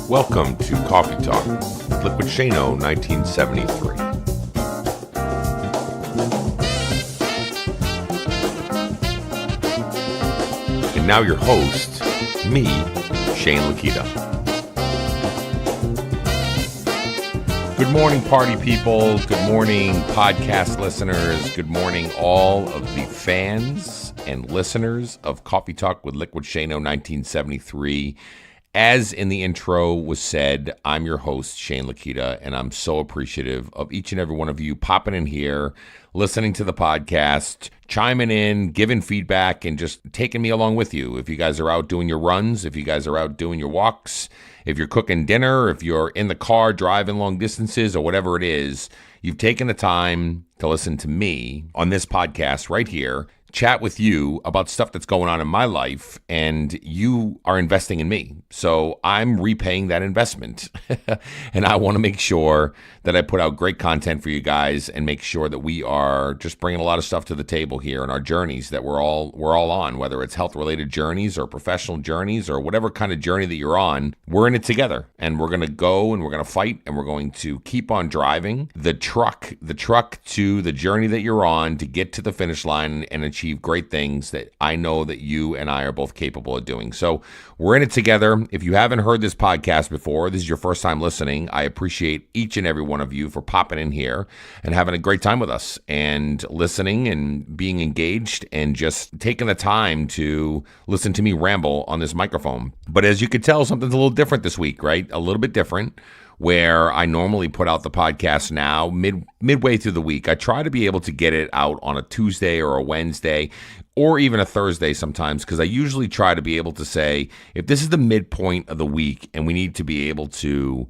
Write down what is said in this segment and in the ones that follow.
Welcome to Coffee Talk with Liquidshano 1973. And now your host, me, Shane Lakita. Good morning, party people. Good morning, podcast listeners. Good morning, all of the fans and listeners of Coffee Talk with Liquidshano 1973. As in the intro was said, I'm your host, Shane Lakita, and I'm so appreciative of each and every one of you popping in here, listening to the podcast, chiming in, giving feedback, and just taking me along with you. If you guys are out doing your runs, if you guys are out doing your walks, if you're cooking dinner, if you're in the car driving long distances or whatever it is, you've taken the time to listen to me on this podcast right here, chat with you about stuff that's going on in my life, and you are investing in me. So I'm repaying that investment. And I want to make sure that I put out great content for you guys and make sure that we are just bringing a lot of stuff to the table here in our journeys that we're all on, whether it's health-related journeys or professional journeys or whatever kind of journey that you're on. We're in it together, and we're going to go and we're going to fight, and we're going to keep on driving the truck to the journey that you're on to get to the finish line and achieve great things that I know that you and I are both capable of doing. So we're in it together. If you haven't heard this podcast before, this is your first time listening, I appreciate each and every one of you for popping in here and having a great time with us and listening and being engaged and just taking the time to listen to me ramble on this microphone. But as you could tell, something's a little different this week, right? A little bit different. Where I normally put out the podcast now midway through the week. I try to be able to get it out on a Tuesday or a Wednesday or even a Thursday sometimes, because I usually try to be able to say, if this is the midpoint of the week and we need to be able to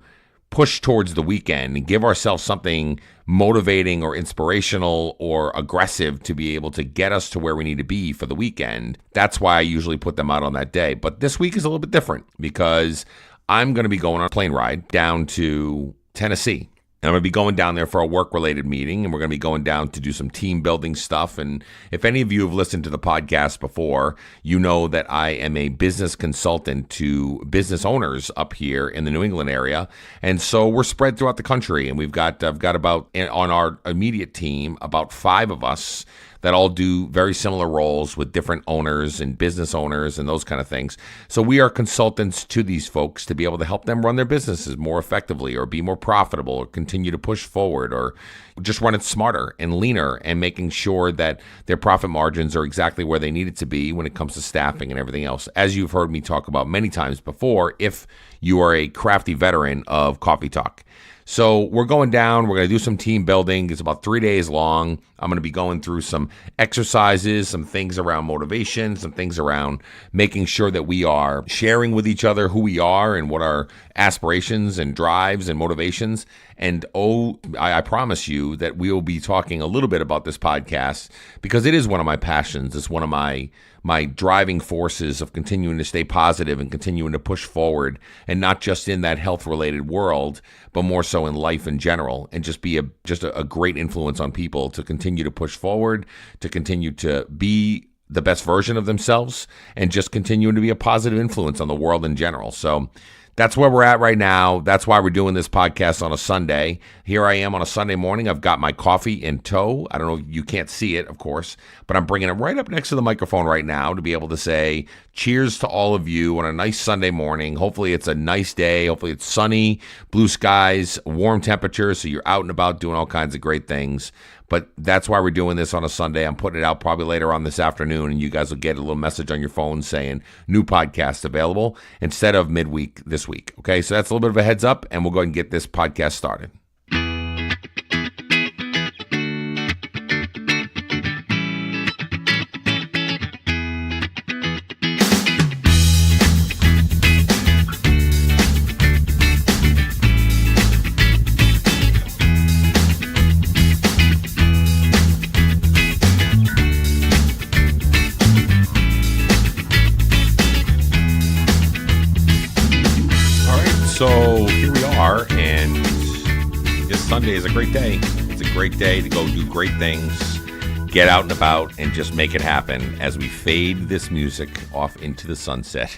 push towards the weekend and give ourselves something motivating or inspirational or aggressive to be able to get us to where we need to be for the weekend, that's why I usually put them out on that day. But this week is a little bit different because I'm going to be going on a plane ride down to Tennessee. And I'm going to be going down there for a work-related meeting, and we're going to be going down to do some team-building stuff. And if any of you have listened to the podcast before, you know that I am a business consultant to business owners up here in the New England area. And so we're spread throughout the country, and I've got about, on our immediate team, about 5 of us that all do very similar roles with different owners and business owners and those kind of things. So we are consultants to these folks to be able to help them run their businesses more effectively or be more profitable or continue to push forward or just run it smarter and leaner and making sure that their profit margins are exactly where they need it to be when it comes to staffing and everything else. As you've heard me talk about many times before, if you are a crafty veteran of Coffee Talk. So we're going down, we're going to do some team building. It's about 3 days long. I'm going to be going through some exercises, some things around motivation, some things around making sure that we are sharing with each other who we are and what our aspirations and drives and motivations. And I promise you that we will be talking a little bit about this podcast because it is one of my passions. It's one of my driving forces of continuing to stay positive and continuing to push forward, and not just in that health-related world, but more so in life in general, and just be a great influence on people to continue to push forward, to continue to be the best version of themselves, and just continuing to be a positive influence on the world in general. So that's where we're at right now. That's why we're doing this podcast on a Sunday. Here I am on a Sunday morning. I've got my coffee in tow. I don't know, you can't see it, of course, but I'm bringing it right up next to the microphone right now to be able to say cheers to all of you on a nice Sunday morning. Hopefully it's a nice day. Hopefully it's sunny, blue skies, warm temperatures, so you're out and about doing all kinds of great things. But that's why we're doing this on a Sunday. I'm putting it out probably later on this afternoon, and you guys will get a little message on your phone saying new podcast available instead of midweek this week. Okay, so that's a little bit of a heads up, and we'll go ahead and get this podcast started. So here we are, and this Sunday is a great day. It's a great day to go do great things, get out and about, and just make it happen as we fade this music off into the sunset.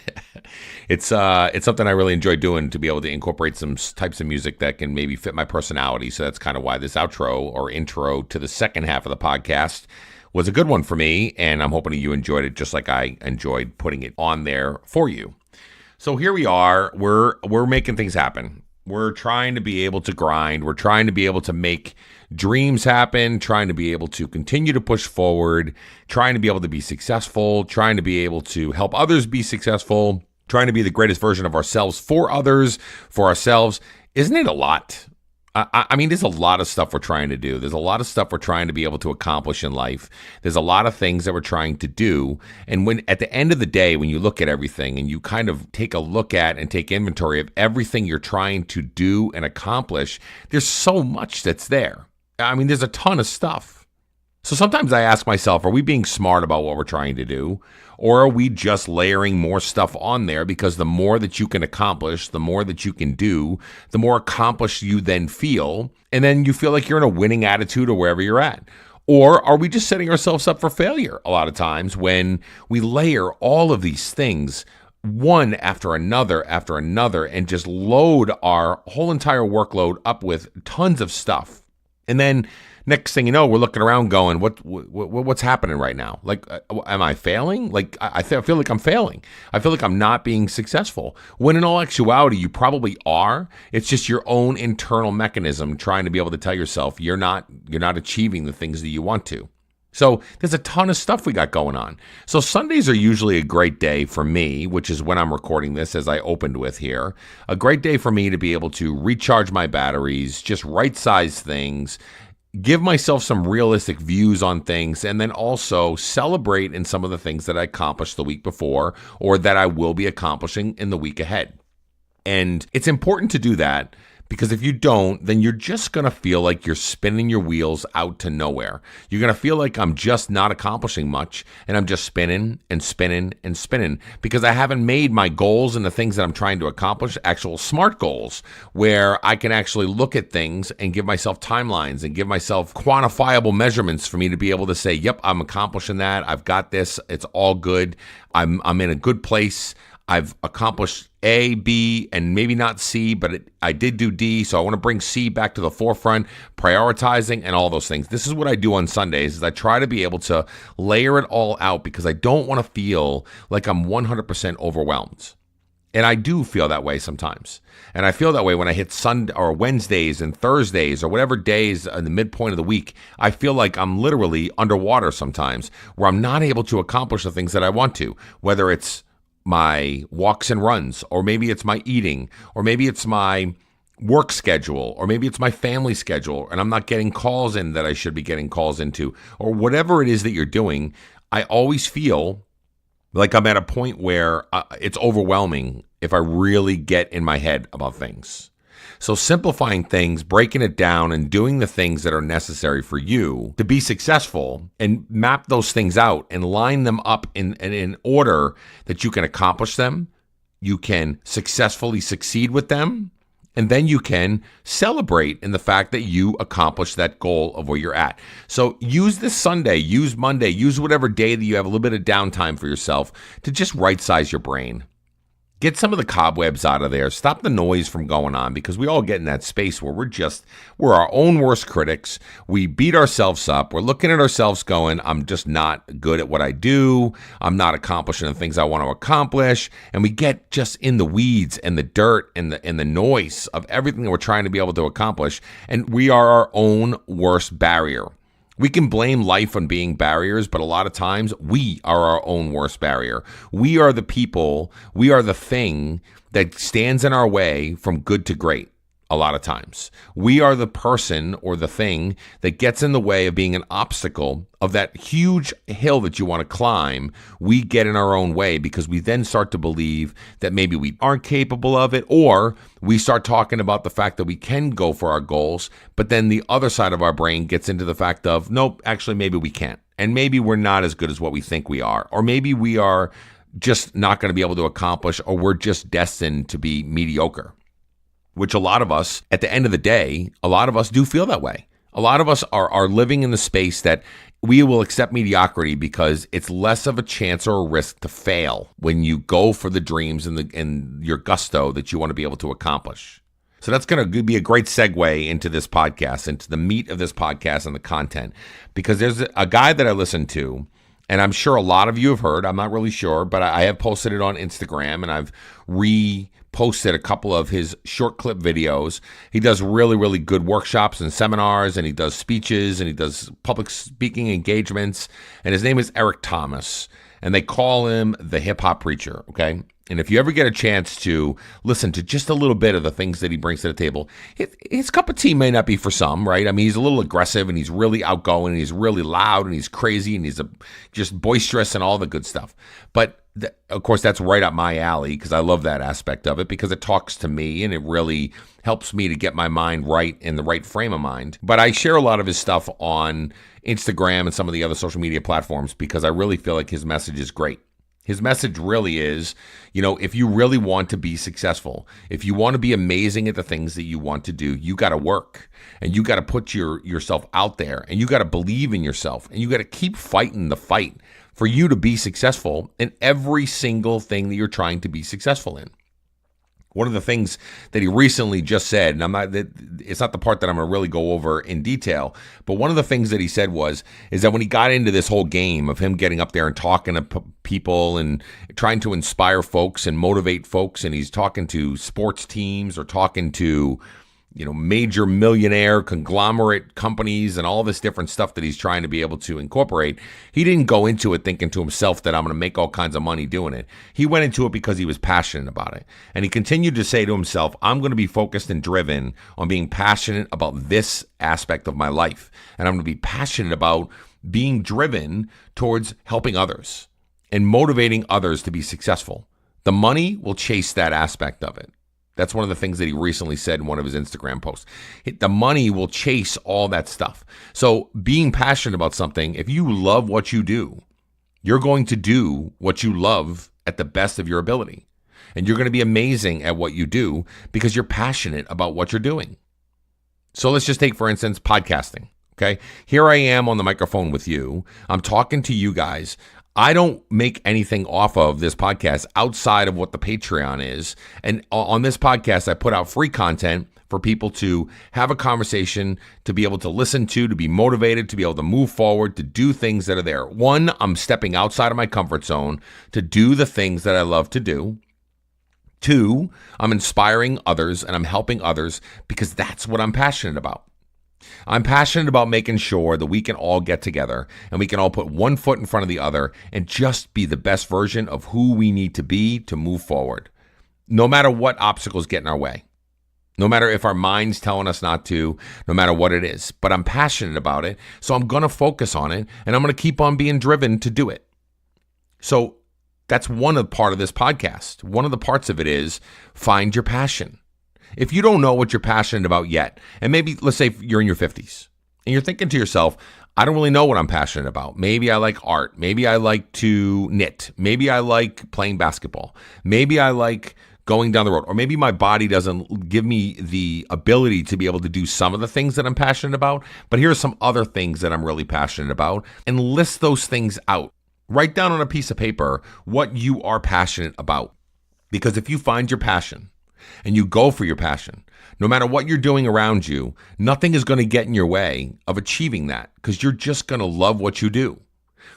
It's something I really enjoy doing, to be able to incorporate some types of music that can maybe fit my personality. So that's kind of why this outro or intro to the second half of the podcast was a good one for me, and I'm hoping you enjoyed it just like I enjoyed putting it on there for you. So here we are. We're making things happen. We're trying to be able to grind. We're trying to be able to make dreams happen, trying to be able to continue to push forward, trying to be able to be successful, trying to be able to help others be successful, trying to be the greatest version of ourselves for others, for ourselves. Isn't it a lot? I mean, there's a lot of stuff we're trying to do. There's a lot of stuff we're trying to be able to accomplish in life. There's a lot of things that we're trying to do. And when at the end of the day, when you look at everything and you kind of take a look at and take inventory of everything you're trying to do and accomplish, there's so much that's there. I mean, there's a ton of stuff. So sometimes I ask myself, are we being smart about what we're trying to do? Or are we just layering more stuff on there? Because the more that you can accomplish, the more that you can do, the more accomplished you then feel. And then you feel like you're in a winning attitude or wherever you're at. Or are we just setting ourselves up for failure a lot of times when we layer all of these things one after another, and just load our whole entire workload up with tons of stuff? And then next thing you know, we're looking around going, what's happening right now? Like, am I failing? Like, I feel like I'm failing. I feel like I'm not being successful. When in all actuality, you probably are. It's just your own internal mechanism trying to be able to tell yourself you're not achieving the things that you want to. So there's a ton of stuff we got going on. So Sundays are usually a great day for me, which is when I'm recording this, as I opened with here. A great day for me to be able to recharge my batteries, just right-size things, give myself some realistic views on things, and then also celebrate in some of the things that I accomplished the week before or that I will be accomplishing in the week ahead. And it's important to do that, because if you don't, then you're just going to feel like you're spinning your wheels out to nowhere. You're going to feel like I'm just not accomplishing much, and I'm just spinning and spinning and spinning because I haven't made my goals and the things that I'm trying to accomplish actual SMART goals, where I can actually look at things and give myself timelines and give myself quantifiable measurements for me to be able to say, yep, I'm accomplishing that. I've got this. It's all good. I'm in a good place. I've accomplished A, B, and maybe not C, but I did do D, so I want to bring C back to the forefront, prioritizing and all those things. This is what I do on Sundays, is I try to be able to layer it all out because I don't want to feel like I'm 100% overwhelmed. And I do feel that way sometimes. And I feel that way when I hit Sunday or Wednesdays and Thursdays or whatever days in the midpoint of the week. I feel like I'm literally underwater sometimes, where I'm not able to accomplish the things that I want to, whether it's my walks and runs, or maybe it's my eating, or maybe it's my work schedule, or maybe it's my family schedule, and I'm not getting calls in that I should be getting calls into, or whatever it is that you're doing. I always feel like I'm at a point where it's overwhelming if I really get in my head about things. So simplifying things, breaking it down, and doing the things that are necessary for you to be successful, and map those things out and line them up in order that you can accomplish them, you can successfully succeed with them, and then you can celebrate in the fact that you accomplished that goal of where you're at. So use this Sunday, use Monday, use whatever day that you have a little bit of downtime for yourself to just right-size your brain. Get some of the cobwebs out of there. Stop the noise from going on, because we all get in that space where we're our own worst critics. We beat ourselves up. We're looking at ourselves going, I'm just not good at what I do. I'm not accomplishing the things I want to accomplish. And we get just in the weeds and the dirt and the noise of everything that we're trying to be able to accomplish. And we are our own worst barrier. We can blame life on being barriers, but a lot of times we are our own worst barrier. We are the people, we are the thing that stands in our way from good to great. A lot of times we are the person or the thing that gets in the way of being an obstacle of that huge hill that you want to climb. We get in our own way because we then start to believe that maybe we aren't capable of it, or we start talking about the fact that we can go for our goals, but then the other side of our brain gets into the fact of, nope, actually maybe we can't. And maybe we're not as good as what we think we are, or maybe we are just not going to be able to accomplish, or we're just destined to be mediocre. Which a lot of us, at the end of the day, a lot of us do feel that way. A lot of us are living in the space that we will accept mediocrity because it's less of a chance or a risk to fail when you go for the dreams and your gusto that you want to be able to accomplish. So that's going to be a great segue into this podcast, into the meat of this podcast and the content, because there's a guy that I listen to, and I'm sure a lot of you have heard. I'm not really sure, but I have posted it on Instagram, and I've reposted a couple of his short clip videos. He does really, really good workshops and seminars, and he does speeches, and he does public speaking engagements, and his name is Eric Thomas, and they call him the hip-hop preacher, okay? And if you ever get a chance to listen to just a little bit of the things that he brings to the table, his cup of tea may not be for some, right? I mean, he's a little aggressive and he's really outgoing and he's really loud and he's crazy and he's just boisterous and all the good stuff. But of course, that's right up my alley because I love that aspect of it because it talks to me and it really helps me to get my mind right in the right frame of mind. But I share a lot of his stuff on Instagram and some of the other social media platforms because I really feel like his message is great. His message really is, if you really want to be successful, if you want to be amazing at the things that you want to do, you got to work and you got to put yourself out there and you got to believe in yourself and you got to keep fighting the fight for you to be successful in every single thing that you're trying to be successful in. One of the things that he recently just said, and it's not the part that I'm going to really go over in detail, but one of the things that he said is that when he got into this whole game of him getting up there and talking to people and trying to inspire folks and motivate folks, and he's talking to sports teams or talking to major millionaire conglomerate companies and all this different stuff that he's trying to be able to incorporate, he didn't go into it thinking to himself that I'm going to make all kinds of money doing it. He went into it because he was passionate about it. And he continued to say to himself, I'm going to be focused and driven on being passionate about this aspect of my life. And I'm going to be passionate about being driven towards helping others and motivating others to be successful. The money will chase that aspect of it. That's one of the things that he recently said in one of his Instagram posts. The money will chase all that stuff. So being passionate about something, if you love what you do, you're going to do what you love at the best of your ability. And you're going to be amazing at what you do because you're passionate about what you're doing. So let's just take, for instance, podcasting. Okay. Here I am on the microphone with you. I'm talking to you guys. I don't make anything off of this podcast outside of what the Patreon is. And on this podcast, I put out free content for people to have a conversation, to be able to listen to be motivated, to be able to move forward, to do things that are there. One, I'm stepping outside of my comfort zone to do the things that I love to do. Two, I'm inspiring others and I'm helping others because that's what I'm passionate about. I'm passionate about making sure that we can all get together and we can all put one foot in front of the other and just be the best version of who we need to be to move forward, no matter what obstacles get in our way, no matter if our mind's telling us not to, no matter what it is. But I'm passionate about it, so I'm going to focus on it and I'm going to keep on being driven to do it. So that's one part of this podcast. One of the parts of it is find your passion. If you don't know what you're passionate about yet, and maybe let's say you're in your 50s and you're thinking to yourself, I don't really know what I'm passionate about. Maybe I like art. Maybe I like to knit. Maybe I like playing basketball. Maybe I like going down the road. Or maybe my body doesn't give me the ability to be able to do some of the things that I'm passionate about, but here are some other things that I'm really passionate about, and list those things out. Write down on a piece of paper what you are passionate about. Because if you find your passion, and you go for your passion, no matter what you're doing around you, nothing is going to get in your way of achieving that because you're just going to love what you do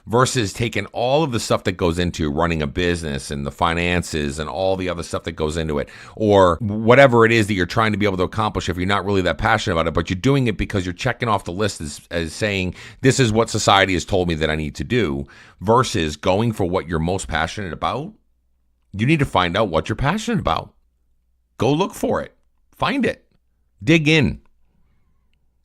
versus taking all of the stuff that goes into running a business and the finances and all the other stuff that goes into it, or whatever it is that you're trying to be able to accomplish if you're not really that passionate about it, but you're doing it because you're checking off the list as saying, this is what society has told me that I need to do, versus going for what you're most passionate about. You need to find out what you're passionate about. Go look for it. Find it. Dig in.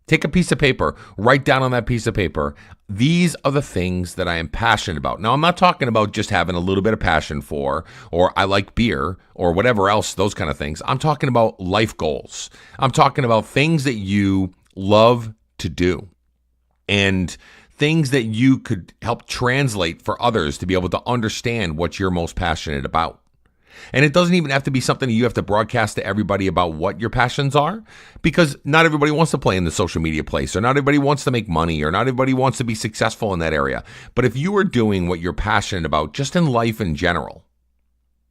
Take a piece of paper. Write down on that piece of paper, these are the things that I am passionate about. Now, I'm not talking about just having a little bit of passion for, or I like beer, or whatever else, those kind of things. I'm talking about life goals. I'm talking about things that you love to do and things that you could help translate for others to be able to understand what you're most passionate about. And it doesn't even have to be something that you have to broadcast to everybody about what your passions are, because not everybody wants to play in the social media place, or not everybody wants to make money, or not everybody wants to be successful in that area. But if you are doing what you're passionate about just in life in general,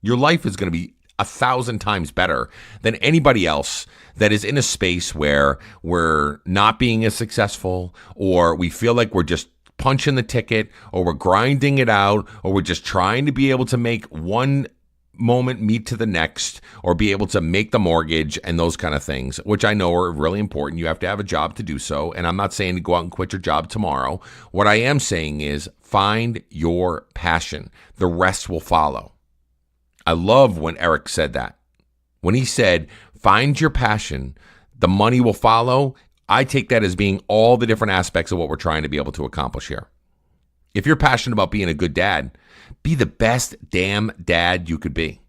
your life is going to be 1,000 times better than anybody else that is in a space where we're not being as successful, or we feel like we're just punching the ticket, or we're grinding it out, or we're just trying to be able to make one moment meet to the next, or be able to make the mortgage and those kind of things, which I know are really important. You have to have a job to do so. And I'm not saying to go out and quit your job tomorrow. What I am saying is find your passion. The rest will follow. I love when Eric said that. When he said, find your passion, the money will follow. I take that as being all the different aspects of what we're trying to be able to accomplish here. If you're passionate about being a good dad, be the best damn dad you could be.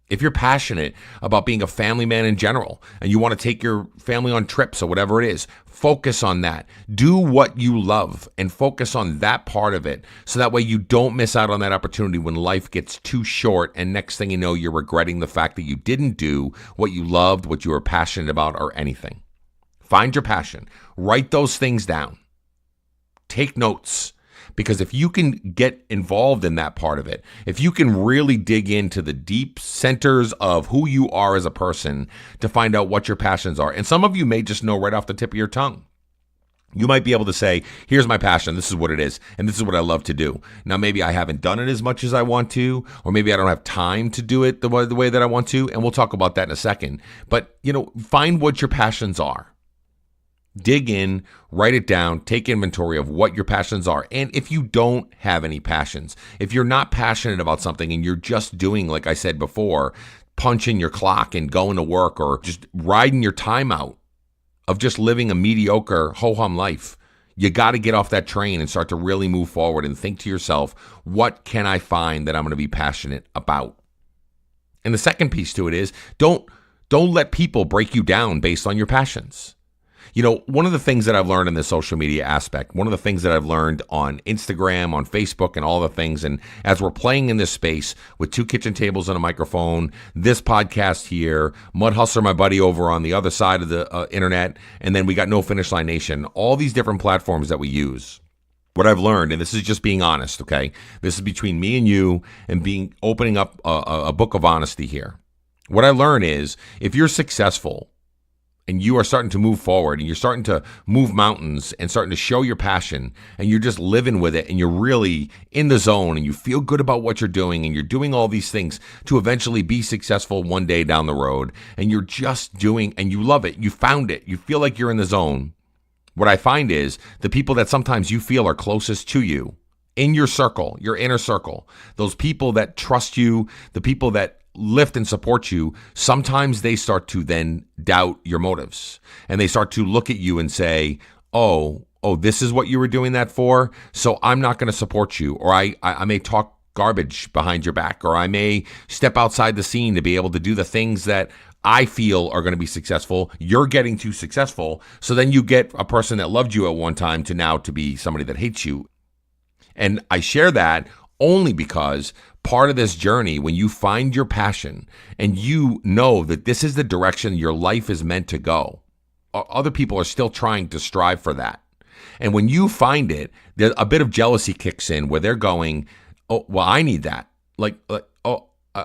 If you're passionate about being a family man in general, and you want to take your family on trips or whatever it is, focus on that. Do what you love and focus on that part of it, so that way you don't miss out on that opportunity when life gets too short, and next thing you know, you're regretting the fact that you didn't do what you loved, what you were passionate about, or anything. Find your passion. Write those things down. Take notes. Because if you can get involved in that part of it, if you can really dig into the deep centers of who you are as a person to find out what your passions are, and some of you may just know right off the tip of your tongue. You might be able to say, here's my passion, this is what it is, and this is what I love to do. Now, maybe I haven't done it as much as I want to, or maybe I don't have time to do it the way that I want to, and we'll talk about that in a second. But, find what your passions are. Dig in, write it down, take inventory of what your passions are. And if you don't have any passions, if you're not passionate about something and you're just doing, like I said before, punching your clock and going to work, or just riding your time out of just living a mediocre ho-hum life, you got to get off that train and start to really move forward and think to yourself, what can I find that I'm going to be passionate about? And the second piece to it is don't let people break you down based on your passions. One of the things that I've learned in the social media aspect, one of the things that I've learned on Instagram, on Facebook, and all the things, and as we're playing in this space with 2 kitchen tables and a microphone, this podcast here, Mud Hustler, my buddy over on the other side of the internet, and then we got No Finish Line Nation, all these different platforms that we use. What I've learned, and this is just being honest, okay? This is between me and you, and opening up a book of honesty here. What I learned is, if you're successful, and you are starting to move forward, and you're starting to move mountains and starting to show your passion, and you're just living with it, and you're really in the zone, and you feel good about what you're doing, and you're doing all these things to eventually be successful one day down the road, and you're just doing, and you love it, you found it, you feel like you're in the zone. What I find is the people that sometimes you feel are closest to you, in your circle, your inner circle, those people that trust you, the people that lift and support you, sometimes they start to then doubt your motives, and they start to look at you and say, oh, this is what you were doing that for, so I'm not going to support you, or I may talk garbage behind your back, or I may step outside the scene to be able to do the things that I feel are going to be successful. You're getting too successful, so then you get a person that loved you at one time to now to be somebody that hates you. And I share that only because part of this journey, when you find your passion and you know that this is the direction your life is meant to go, other people are still trying to strive for that. And when you find it, a bit of jealousy kicks in where they're going, oh, well, I need that.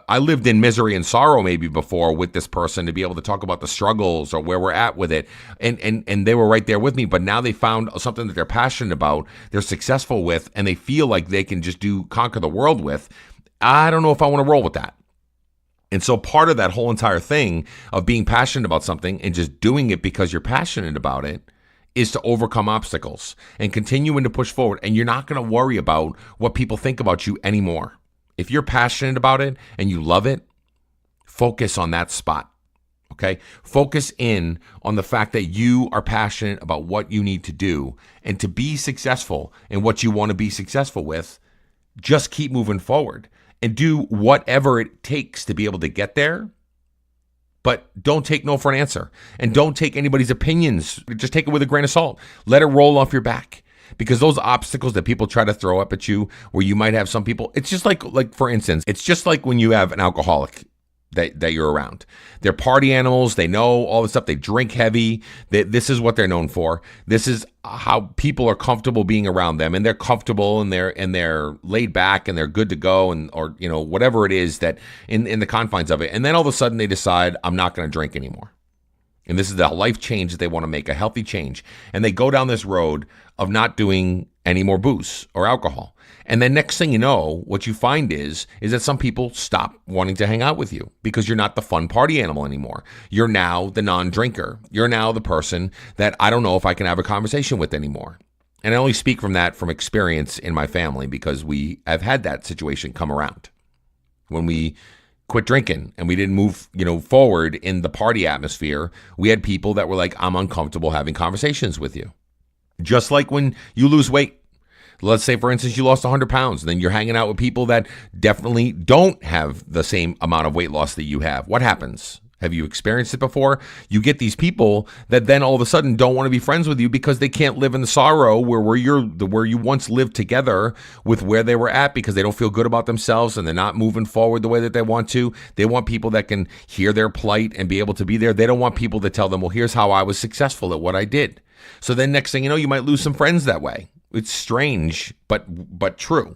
I lived in misery and sorrow maybe before with this person to be able to talk about the struggles or where we're at with it. And they were right there with me, but now they found something that they're passionate about, they're successful with, and they feel like they can just conquer the world with. I don't know if I want to roll with that. And so part of that whole entire thing of being passionate about something and just doing it because you're passionate about it is to overcome obstacles and continuing to push forward. And you're not going to worry about what people think about you anymore. If you're passionate about it and you love it, focus on that spot, okay? Focus in on the fact that you are passionate about what you need to do, and to be successful in what you want to be successful with, just keep moving forward and do whatever it takes to be able to get there. But don't take no for an answer, and don't take anybody's opinions. Just take it with a grain of salt. Let it roll off your back. Because those obstacles that people try to throw up at you, where you might have some people, it's just like for instance, it's just like when you have an alcoholic that you're around. They're party animals. They know all this stuff. They drink heavy. This is what they're known for. This is how people are comfortable being around them, and they're comfortable and they're laid back and they're good to go, and or whatever it is that in the confines of it. And then all of a sudden they decide, I'm not going to drink anymore. And this is the life change that they want to make, a healthy change. And they go down this road of not doing any more booze or alcohol. And then next thing you know, what you find is that some people stop wanting to hang out with you because you're not the fun party animal anymore. You're now the non-drinker. You're now the person that I don't know if I can have a conversation with anymore. And I only speak from experience in my family, because we have had that situation come around. When we quit drinking and we didn't move, forward in the party atmosphere, we had people that were like, I'm uncomfortable having conversations with you. Just like when you lose weight. Let's say, for instance, you lost 100 pounds, and then you're hanging out with people that definitely don't have the same amount of weight loss that you have. What happens? Have you experienced it before? You get these people that then all of a sudden don't want to be friends with you because they can't live in the sorrow where you once lived together with where they were at, because they don't feel good about themselves and they're not moving forward the way that they want to. They want people that can hear their plight and be able to be there. They don't want people to tell them, well, here's how I was successful at what I did. So then next thing you know, you might lose some friends that way. It's strange, but true.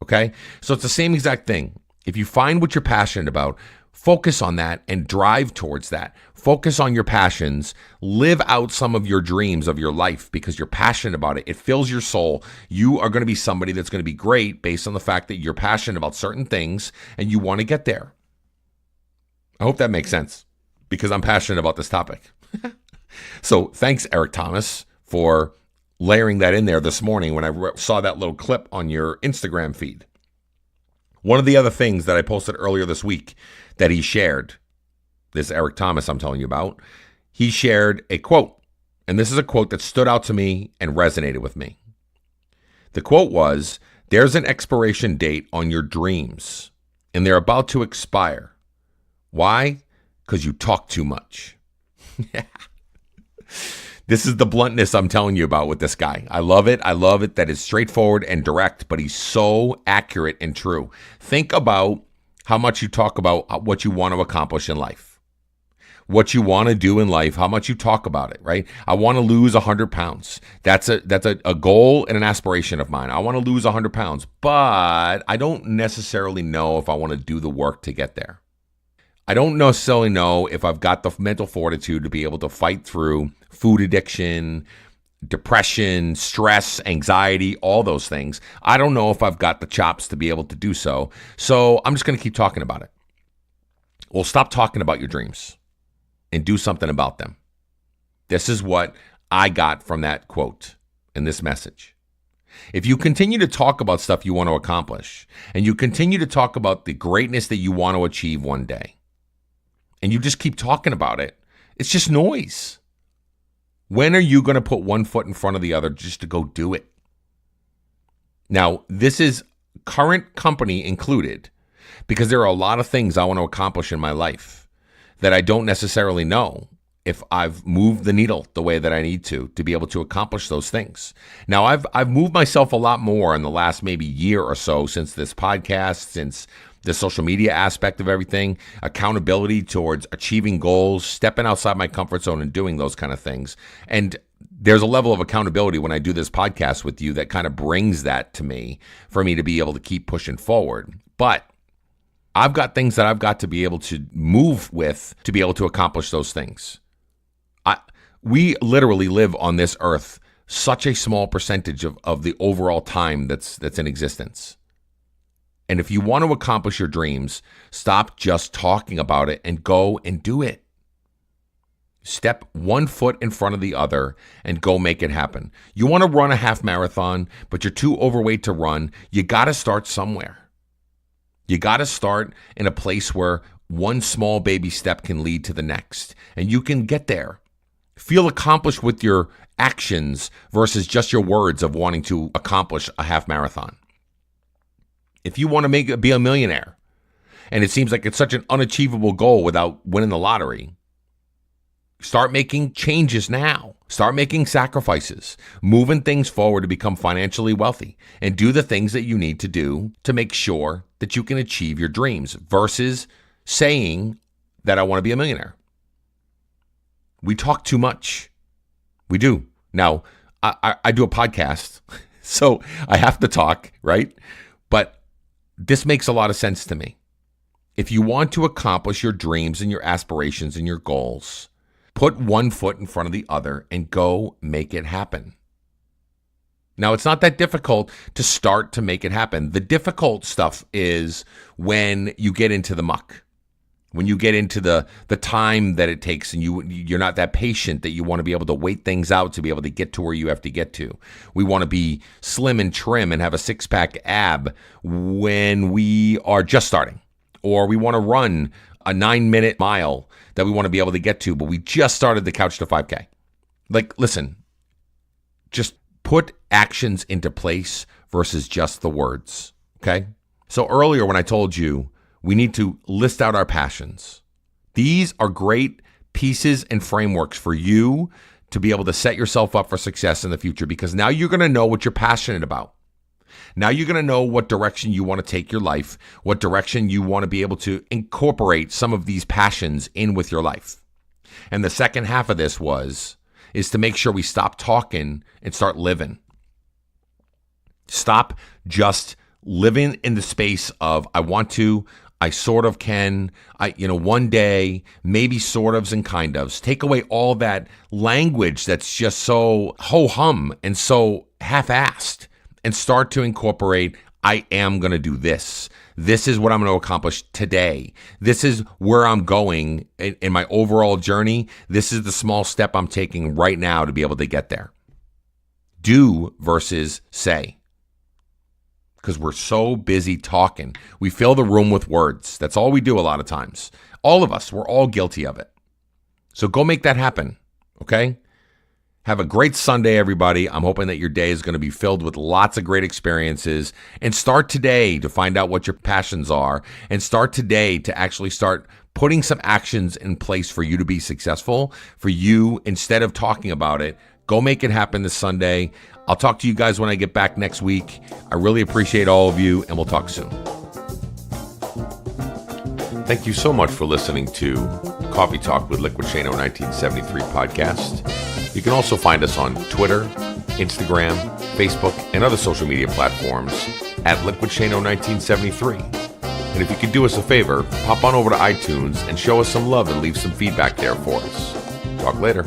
Okay? So it's the same exact thing. If you find what you're passionate about, focus on that and drive towards that. Focus on your passions. Live out some of your dreams of your life because you're passionate about it. It fills your soul. You are going to be somebody that's going to be great based on the fact that you're passionate about certain things and you want to get there. I hope that makes sense, because I'm passionate about this topic. So thanks, Eric Thomas, for layering that in there this morning when I saw that little clip on your Instagram feed. One of the other things that I posted earlier this week that he shared, this Eric Thomas I'm telling you about, he shared a quote. And this is a quote that stood out to me and resonated with me. The quote was, "There's an expiration date on your dreams, and they're about to expire. Why? Because you talk too much." This is the bluntness I'm telling you about with this guy. I love it. I love it that it's straightforward and direct, but he's so accurate and true. Think about how much you talk about what you want to accomplish in life, what you want to do in life, how much you talk about it, right? I want to lose 100 pounds. That's a goal and an aspiration of mine. I want to lose 100 pounds, but I don't necessarily know if I want to do the work to get there. I don't necessarily know if I've got the mental fortitude to be able to fight through food addiction, depression, stress, anxiety, all those things. I don't know if I've got the chops to be able to do so. So I'm just going to keep talking about it. Well, stop talking about your dreams and do something about them. This is what I got from that quote and this message. If you continue to talk about stuff you want to accomplish, and you continue to talk about the greatness that you want to achieve one day, and you just keep talking about it, it's just noise. When are you going to put one foot in front of the other just to go do it? Now, this is current company included, because there are a lot of things I want to accomplish in my life that I don't necessarily know if I've moved the needle the way that I need to be able to accomplish those things. Now, I've moved myself a lot more in the last maybe year or so since this podcast, since the social media aspect of everything, accountability towards achieving goals, stepping outside my comfort zone and doing those kind of things. And there's a level of accountability when I do this podcast with you that kind of brings that to me for me to be able to keep pushing forward. But I've got things that I've got to be able to move with to be able to accomplish those things. We literally live on this earth such a small percentage of the overall time that's in existence. And if you want to accomplish your dreams, stop just talking about it and go and do it. Step one foot in front of the other and go make it happen. You want to run a half marathon, but you're too overweight to run. You got to start somewhere. You got to start in a place where one small baby step can lead to the next, and you can get there. Feel accomplished with your actions versus just your words of wanting to accomplish a half marathon. If you want to be a millionaire, and it seems like it's such an unachievable goal without winning the lottery, start making changes now. Start making sacrifices, moving things forward to become financially wealthy, and do the things that you need to do to make sure that you can achieve your dreams versus saying that I want to be a millionaire. We talk too much. We do. Now, I do a podcast, so I have to talk, right? But this makes a lot of sense to me. If you want to accomplish your dreams and your aspirations and your goals, put one foot in front of the other and go make it happen. Now, it's not that difficult to start to make it happen. The difficult stuff is when you get into the muck, when you get into the time that it takes and you're not that patient that you want to be able to wait things out to be able to get to where you have to get to. We want to be slim and trim and have a six-pack ab when we are just starting, or we want to run a 9-minute mile that we want to be able to get to, but we just started the Couch to 5K. Like, listen, just put actions into place versus just the words, okay? So earlier when I told you we need to list out our passions, these are great pieces and frameworks for you to be able to set yourself up for success in the future, because now you're going to know what you're passionate about. Now you're going to know what direction you want to take your life, what direction you want to be able to incorporate some of these passions in with your life. And the second half of this is to make sure we stop talking and start living. Stop just living in the space of I want to, I sort of can, one day, maybe sort ofs and kind ofs. Take away all that language that's just so ho-hum and so half-assed. And start to incorporate, I am going to do this. This is what I'm going to accomplish today. This is where I'm going in my overall journey. This is the small step I'm taking right now to be able to get there. Do versus say. Because we're so busy talking. We fill the room with words. That's all we do a lot of times. All of us, we're all guilty of it. So go make that happen, okay? Have a great Sunday, everybody. I'm hoping that your day is going to be filled with lots of great experiences. And start today to find out what your passions are. And start today to actually start putting some actions in place for you to be successful. For you, instead of talking about it, go make it happen this Sunday. I'll talk to you guys when I get back next week. I really appreciate all of you, and we'll talk soon. Thank you so much for listening to Coffee Talk with Liquidshano 1973 podcast. You can also find us on Twitter, Instagram, Facebook, and other social media platforms at Liquidshano 1973. And if you could do us a favor, pop on over to iTunes and show us some love and leave some feedback there for us. Talk later.